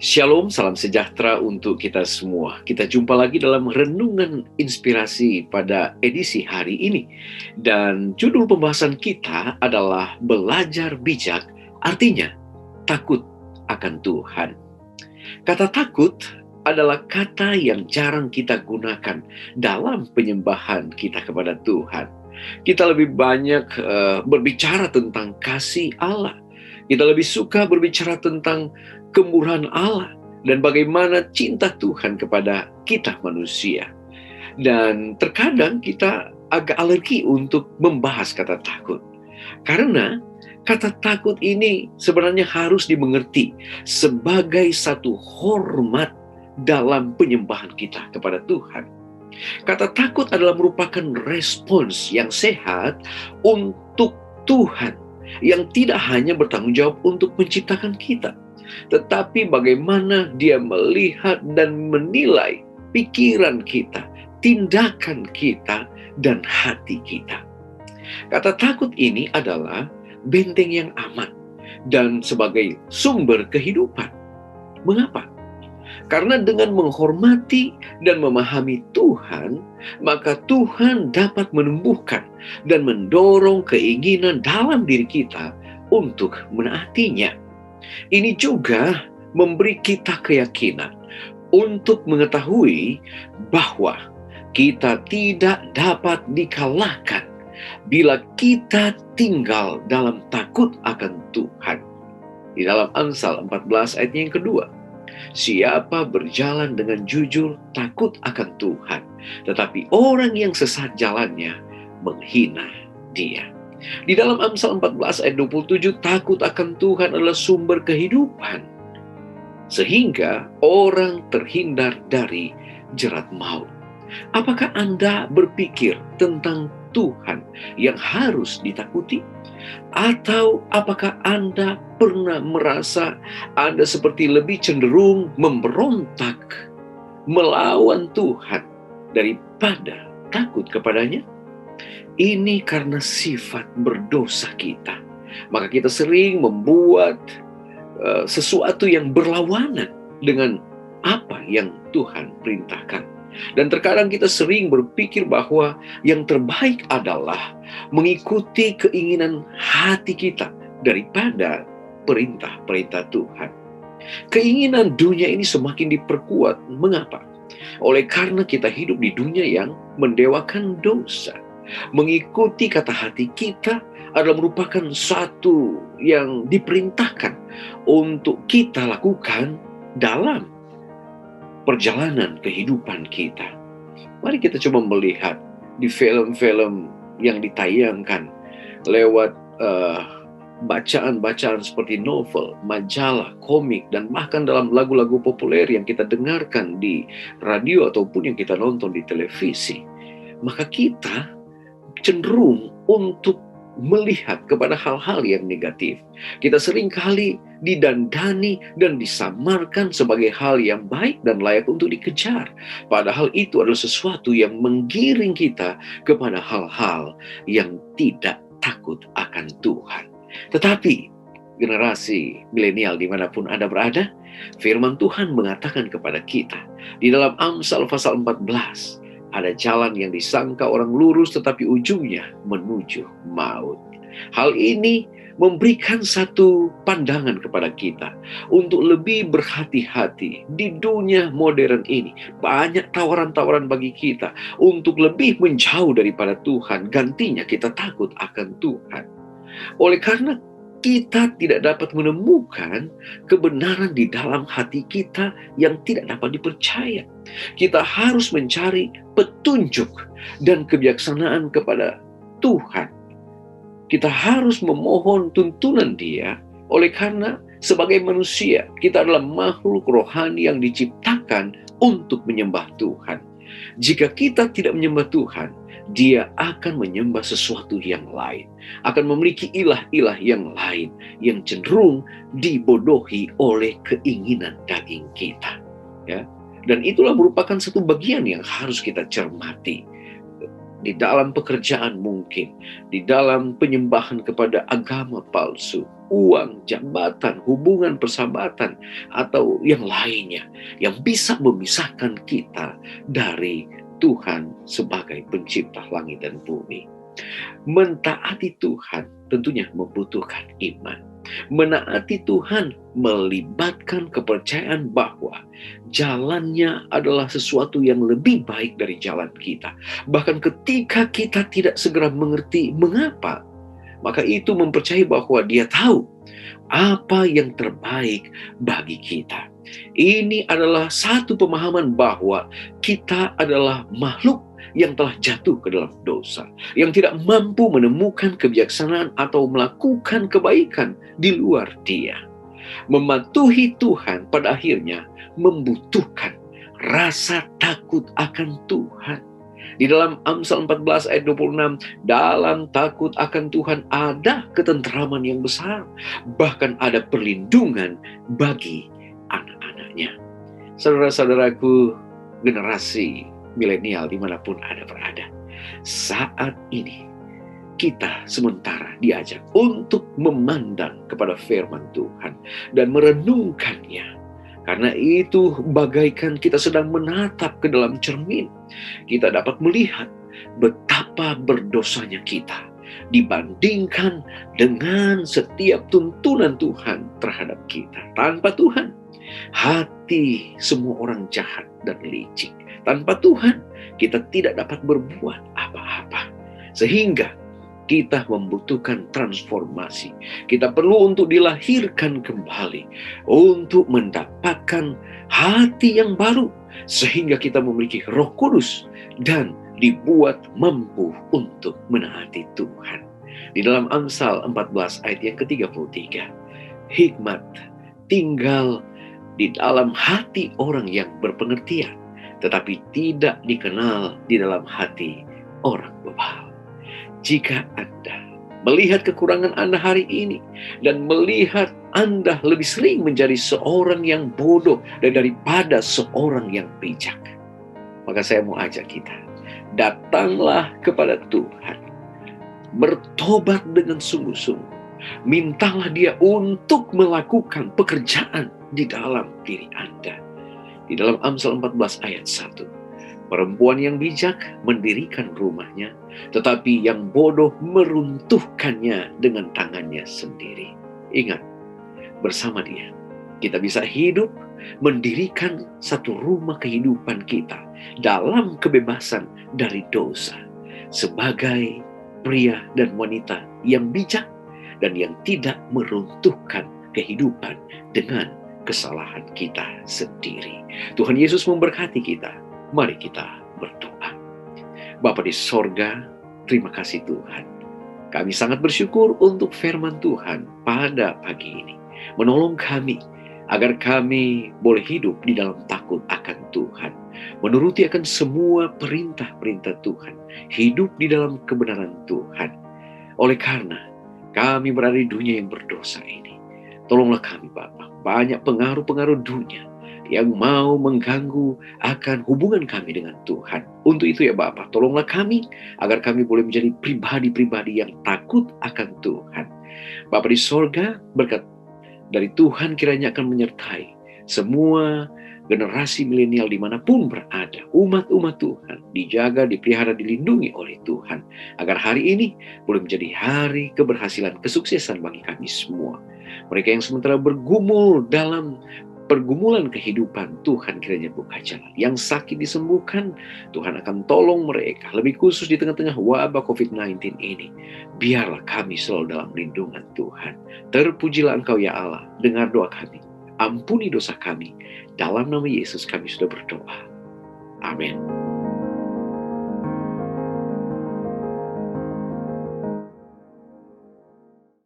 Shalom, salam sejahtera untuk kita semua. Kita jumpa lagi dalam renungan inspirasi pada edisi hari ini. Dan judul pembahasan kita adalah belajar bijak, artinya takut akan Tuhan. Kata takut adalah kata yang jarang kita gunakan dalam penyembahan kita kepada Tuhan. Kita lebih banyak berbicara tentang kasih Allah. Kita lebih suka berbicara tentang kemurahan Allah dan bagaimana cinta Tuhan kepada kita manusia. Dan terkadang kita agak alergi untuk membahas kata takut. Karena kata takut ini sebenarnya harus dimengerti sebagai satu hormat dalam penyembahan kita kepada Tuhan. Kata takut adalah merupakan respons yang sehat untuk Tuhan yang tidak hanya bertanggung jawab untuk menciptakan kita, tetapi bagaimana Dia melihat dan menilai pikiran kita, tindakan kita, dan hati kita. Kata takut ini adalah benteng yang aman dan sebagai sumber kehidupan. Mengapa? Karena dengan menghormati dan memahami Tuhan, maka Tuhan dapat menumbuhkan dan mendorong keinginan dalam diri kita untuk menaatinya. Ini juga memberi kita keyakinan untuk mengetahui bahwa kita tidak dapat dikalahkan bila kita tinggal dalam takut akan Tuhan. Di dalam Amsal 14 ayat yang kedua, siapa berjalan dengan jujur takut akan Tuhan, tetapi orang yang sesat jalannya menghina Dia. Di dalam Amsal 14 ayat 27, takut akan Tuhan adalah sumber kehidupan, sehingga orang terhindar dari jerat maut. Apakah Anda berpikir tentang Tuhan yang harus ditakuti? Atau apakah Anda pernah merasa Anda seperti lebih cenderung memberontak melawan Tuhan daripada takut kepadanya? Ini karena sifat berdosa kita. Maka kita sering membuat sesuatu yang berlawanan dengan apa yang Tuhan perintahkan. Dan terkadang kita sering berpikir bahwa yang terbaik adalah mengikuti keinginan hati kita daripada perintah-perintah Tuhan. Keinginan dunia ini semakin diperkuat. Mengapa? Oleh karena kita hidup di dunia yang mendewakan dosa. Mengikuti kata hati kita adalah merupakan satu yang diperintahkan untuk kita lakukan dalam perjalanan kehidupan kita. Mari kita coba melihat di film-film yang ditayangkan lewat bacaan-bacaan seperti novel, majalah, komik, dan bahkan dalam lagu-lagu populer yang kita dengarkan di radio ataupun yang kita nonton di televisi. Maka kita cenderung untuk melihat kepada hal-hal yang negatif. Kita seringkali didandani dan disamarkan sebagai hal yang baik dan layak untuk dikejar. Padahal itu adalah sesuatu yang menggiring kita kepada hal-hal yang tidak takut akan Tuhan. Tetapi generasi milenial dimanapun Anda berada, firman Tuhan mengatakan kepada kita di dalam Amsal pasal 14, ada jalan yang disangka orang lurus tetapi ujungnya menuju maut. Hal ini memberikan satu pandangan kepada kita untuk lebih berhati-hati di dunia modern ini. Banyak tawaran-tawaran bagi kita untuk lebih menjauh daripada Tuhan. Gantinya kita takut akan Tuhan. Oleh karena kita tidak dapat menemukan kebenaran di dalam hati kita yang tidak dapat dipercaya. Kita harus mencari petunjuk dan kebijaksanaan kepada Tuhan. Kita harus memohon tuntunan Dia. Oleh karena sebagai manusia, kita adalah makhluk rohani yang diciptakan untuk menyembah Tuhan. Jika kita tidak menyembah Tuhan, Dia akan menyembah sesuatu yang lain, akan memiliki ilah-ilah yang lain yang cenderung dibodohi oleh keinginan daging kita. Ya, dan itulah merupakan satu bagian yang harus kita cermati. di dalam pekerjaan mungkin, di dalam penyembahan kepada agama palsu, uang, jabatan, hubungan persahabatan, atau yang lainnya yang bisa memisahkan kita dari Tuhan sebagai pencipta langit dan bumi. Mentaati Tuhan tentunya membutuhkan iman. Menaati Tuhan melibatkan kepercayaan bahwa jalannya adalah sesuatu yang lebih baik dari jalan kita. Bahkan ketika kita tidak segera mengerti mengapa, maka itu mempercayai bahwa Dia tahu apa yang terbaik bagi kita. Ini adalah satu pemahaman bahwa kita adalah makhluk yang telah jatuh ke dalam dosa, yang tidak mampu menemukan kebijaksanaan atau melakukan kebaikan di luar Dia. Mematuhi Tuhan pada akhirnya membutuhkan rasa takut akan Tuhan. Di dalam Amsal 14 ayat 26, dalam takut akan Tuhan ada ketentraman yang besar, bahkan ada perlindungan bagi anak-anaknya. Saudara-saudaraku, generasi milenial dimanapun Anda berada, saat ini kita sementara diajak untuk memandang kepada firman Tuhan dan merenungkannya. Karena itu bagaikan kita sedang menatap ke dalam cermin. Kita dapat melihat betapa berdosanya kita dibandingkan dengan setiap tuntunan Tuhan terhadap kita. Tanpa Tuhan, hati semua orang jahat dan licik. Tanpa Tuhan, kita tidak dapat berbuat apa-apa. Sehingga kita membutuhkan transformasi. Kita perlu untuk dilahirkan kembali, untuk mendapatkan hati yang baru, sehingga kita memiliki Roh Kudus dan dibuat mampu untuk menaati Tuhan. Di dalam Amsal 14 ayat yang ke-33, hikmat tinggal di dalam hati orang yang berpengertian, tetapi tidak dikenal di dalam hati orang bebal. Jika Anda melihat kekurangan Anda hari ini dan melihat Anda lebih sering menjadi seorang yang bodoh daripada seorang yang bijak, maka saya mau ajak kita, datanglah kepada Tuhan, bertobat dengan sungguh-sungguh, mintalah Dia untuk melakukan pekerjaan di dalam diri Anda. Di dalam Amsal 14 ayat 1, perempuan yang bijak mendirikan rumahnya, tetapi yang bodoh meruntuhkannya dengan tangannya sendiri. Ingat, bersama Dia, kita bisa hidup, mendirikan satu rumah kehidupan kita dalam kebebasan dari dosa, sebagai pria dan wanita yang bijak dan yang tidak meruntuhkan kehidupan dengan kesalahan kita sendiri. Tuhan Yesus memberkati kita. Mari kita berdoa. Bapa di sorga, terima kasih Tuhan. Kami sangat bersyukur untuk firman Tuhan pada pagi ini. Menolong kami agar kami boleh hidup di dalam takut akan Tuhan. Menuruti akan semua perintah-perintah Tuhan. Hidup di dalam kebenaran Tuhan. Oleh karena kami berada di dunia yang berdosa ini, tolonglah kami Bapa. Banyak pengaruh-pengaruh dunia yang mau mengganggu akan hubungan kami dengan Tuhan. Untuk itu ya Bapa, tolonglah kami agar kami boleh menjadi pribadi-pribadi yang takut akan Tuhan. Bapa di sorga, berkat dari Tuhan kiranya akan menyertai semua generasi milenial dimanapun berada. Umat-umat Tuhan dijaga, dipelihara, dilindungi oleh Tuhan. Agar hari ini boleh menjadi hari keberhasilan, kesuksesan bagi kami semua. Mereka yang sementara bergumul dalam pergumulan kehidupan, Tuhan kiranya buka jalan. Yang sakit disembuhkan, Tuhan akan tolong mereka. Lebih khusus di tengah-tengah wabah COVID-19 ini, biarlah kami selalu dalam lindungan Tuhan. Terpujilah Engkau ya Allah, dengar doa kami. Ampuni dosa kami. Dalam nama Yesus kami sudah berdoa. Amin.